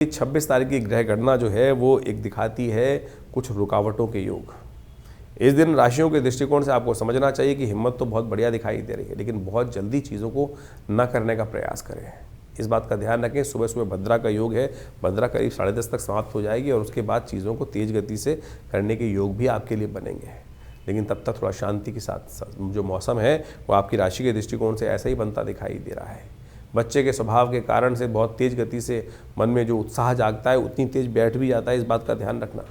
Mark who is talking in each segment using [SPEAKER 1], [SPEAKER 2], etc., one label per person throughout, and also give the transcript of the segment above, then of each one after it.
[SPEAKER 1] 26 तारीख की ग्रह गणना जो है वो एक दिखाती है कुछ रुकावटों के योग। इस दिन राशियों के दृष्टिकोण से आपको समझना चाहिए कि हिम्मत तो बहुत बढ़िया दिखाई दे रही है, लेकिन बहुत जल्दी चीज़ों को न करने का प्रयास करें। इस बात का ध्यान रखें। सुबह सुबह भद्रा का योग है, भद्रा करीब 10:30 तक समाप्त हो जाएगी और उसके बाद चीज़ों को तेज़ गति से करने के योग भी आपके लिए बनेंगे। लेकिन तब तक थोड़ा शांति के साथ जो मौसम है वो आपकी राशि के दृष्टिकोण से ऐसा ही बनता दिखाई दे रहा है। बच्चे के स्वभाव के कारण से बहुत तेज़ गति से मन में जो उत्साह जागता है उतनी तेज़ बैठ भी जाता है, इस बात का ध्यान रखना।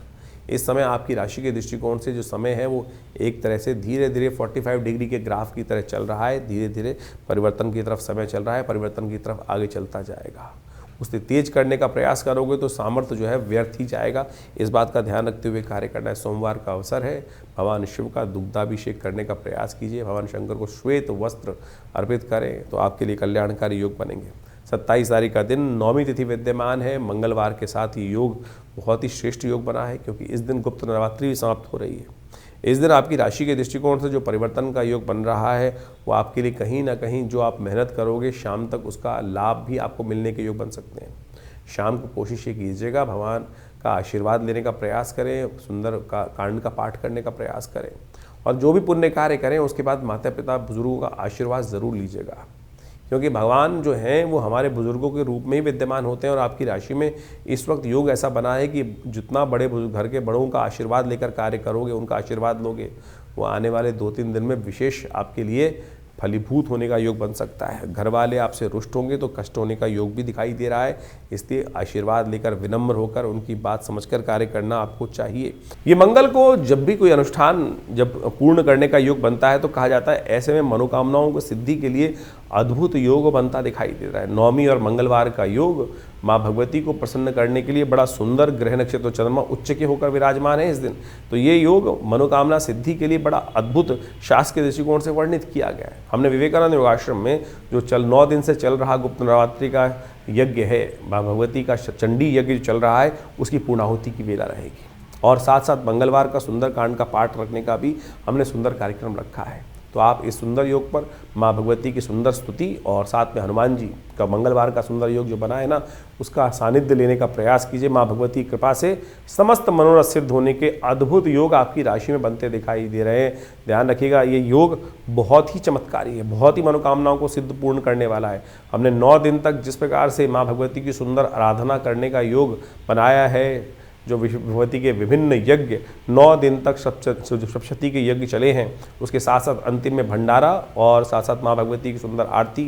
[SPEAKER 1] इस समय आपकी राशि के दृष्टिकोण से जो समय है वो एक तरह से धीरे धीरे 45 डिग्री के ग्राफ की तरह चल रहा है। धीरे धीरे परिवर्तन की तरफ समय चल रहा है, परिवर्तन की तरफ आगे चलता जाएगा। उसे तेज करने का प्रयास करोगे तो सामर्थ्य जो है व्यर्थ ही जाएगा। इस बात का ध्यान रखते हुए कार्य करना है। सोमवार का अवसर है, भगवान शिव का दुग्धाभिषेक करने का प्रयास कीजिए। भगवान शंकर को श्वेत वस्त्र अर्पित करें तो आपके लिए कल्याणकारी योग बनेंगे। 27 तारीख का दिन नौमी तिथि विद्यमान है। मंगलवार के साथ ये योग बहुत ही श्रेष्ठ योग बना है, क्योंकि इस दिन गुप्त नवरात्रि भी समाप्त हो रही है। इस दिन आपकी राशि के दृष्टिकोण से जो परिवर्तन का योग बन रहा है वो आपके लिए कहीं ना कहीं जो आप मेहनत करोगे शाम तक उसका लाभ भी आपको मिलने के योग बन सकते हैं। शाम को कोशिश ये कीजिएगा भगवान का आशीर्वाद लेने का प्रयास करें, सुंदर का कांड का पाठ करने का प्रयास करें और जो भी पुण्य कार्य करें उसके बाद माता पिता बुजुर्गों का आशीर्वाद ज़रूर लीजिएगा, क्योंकि भगवान जो हैं वो हमारे बुजुर्गों के रूप में ही विद्यमान होते हैं। और आपकी राशि में इस वक्त योग ऐसा बना है कि जितना बड़े घर के बड़ों का आशीर्वाद लेकर कार्य करोगे, उनका आशीर्वाद लोगे, वो आने वाले 2-3 दिन में विशेष आपके लिए फलीभूत होने का योग बन सकता है। घर वाले आपसे रुष्ट होंगे तो कष्ट होने का योग भी दिखाई दे रहा है। इसलिए आशीर्वाद लेकर विनम्र होकर उनकी बात समझकर कार्य करना आपको चाहिए। ये मंगल को जब भी कोई अनुष्ठान जब पूर्ण करने का योग बनता है तो कहा जाता है ऐसे में मनोकामनाओं को सिद्धि के लिए अद्भुत योग बनता दिखाई दे रहा है। नौमी और मंगलवार का योग माँ भगवती को प्रसन्न करने के लिए बड़ा सुंदर ग्रह नक्षत्र चंद्रमा उच्च के होकर विराजमान है इस दिन। तो ये योग मनोकामना सिद्धि के लिए बड़ा अद्भुत शास्त्र के दृष्टिकोण से वर्णित किया गया है। हमने विवेकानंद योगाश्रम में जो 9 दिन से चल रहा गुप्त नवरात्रि का यज्ञ है, माँ भगवती का चंडी यज्ञ जो चल रहा है उसकी पूर्णाहुति की वेला रहेगी। और साथ साथ मंगलवार का सुंदर कांड का पाठ रखने का भी हमने सुंदर कार्यक्रम रखा है। तो आप इस सुंदर योग पर माँ भगवती की सुंदर स्तुति और साथ में हनुमान जी का मंगलवार का सुंदर योग जो बना है ना, उसका सानिध्य लेने का प्रयास कीजिए। माँ भगवती की कृपा से समस्त मनोरथ सिद्ध होने के अद्भुत योग आपकी राशि में बनते दिखाई दे रहे हैं। ध्यान रखिएगा, ये योग बहुत ही चमत्कारी है, बहुत ही मनोकामनाओं को सिद्ध पूर्ण करने वाला है। हमने 9 दिन तक जिस प्रकार से माँ भगवती की सुंदर आराधना करने का योग बनाया है, जो भगवती के विभिन्न यज्ञ 9 दिन तक सप्तशती के यज्ञ चले हैं, उसके साथ साथ अंतिम में भंडारा और साथ साथ माँ भगवती की सुंदर आरती